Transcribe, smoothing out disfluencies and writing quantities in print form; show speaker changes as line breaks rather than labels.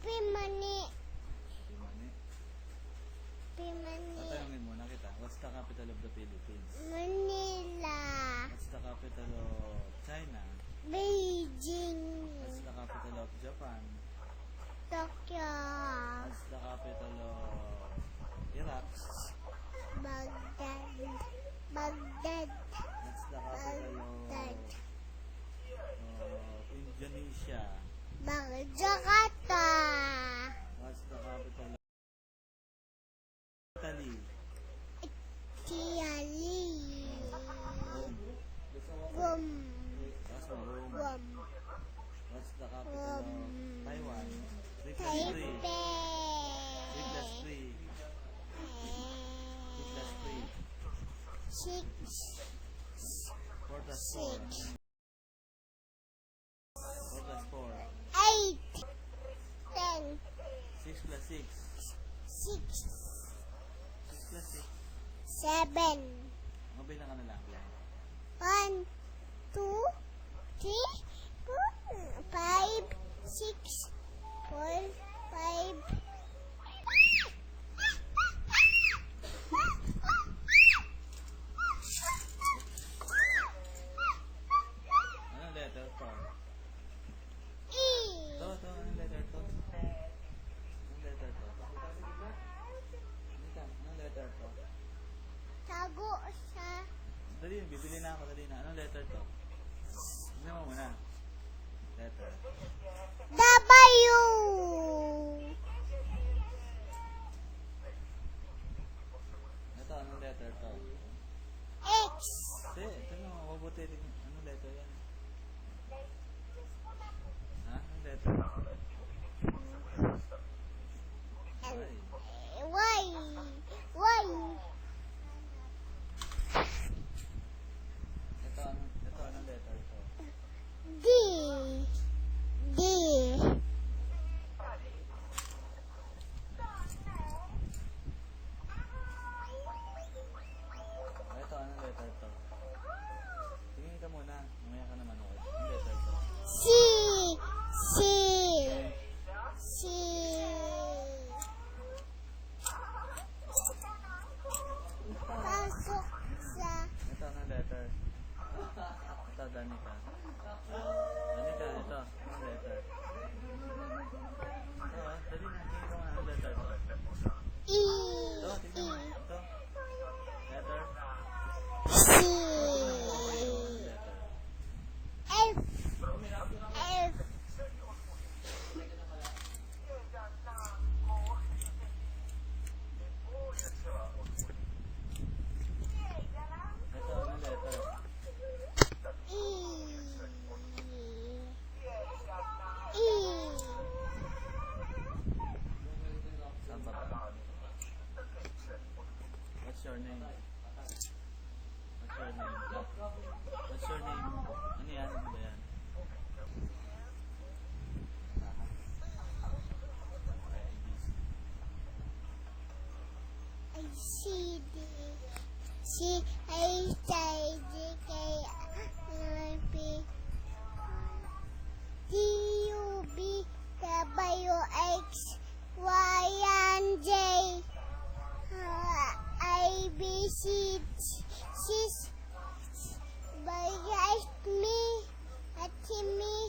Pimani.
Pimani.
Pimani.
Tatayangin muna kita. What's the capital of the Philippines?
Manila.
What's the capital of China?
Beijing.
What's the capital of Japan?
Tokyo.
What's the capital of Iraq?
Baghdad. Baghdad.
What's the capital
Baghdad.
of Indonesia?
Jakarta.
What's the capital of Italy?
Italy.
Rome.
Rome.
That's Rome.
Rome.
What's the capital of Taiwan? 3 plus 3. 3
Taipei.
plus 3. 3 plus 3.
6.
4 plus 4.
6.
4 plus 4.
8. 10.
6 plus 6.
6.
6 plus 6.
7.
Mabilang ka na lang.
1, 2, 3, 4, 5, 6, 4, 5.
Anong letter to?
E.
Anong letter to? Anong letter to? Anong letter to?
Tago sa
Dali, bibili na ako. Dali na. Anong letter to? Tignan mo muna. Letter.
W.
Ito, anong letter to?
X.
Ito mo, mabuti rin. Anong letter yan? Ha? Anong letter?
Y. Y.
Ito, anong letter to?
D. D.
Ito, anong letter to? Tingin ka muna. Mamaya ka naman ako. Anong letter to?
C. C. C. Pasok sa
Ito, anong letter? Ito, Danica. Danica, ito. Anong letter? Ito, dali na. Tingin ka muna. Anong letter to?
E.
Ito, tingnan mo. Ito. Letter?
C.
Anong letter?
F. F.
Ito, anong letter?
E. E.
Saan ba ba? What's your name? What's your name? What's your name? Ano yan? Ano ba yan?
I C D C H I J K L P D U B W X Y and J I B C C by me at me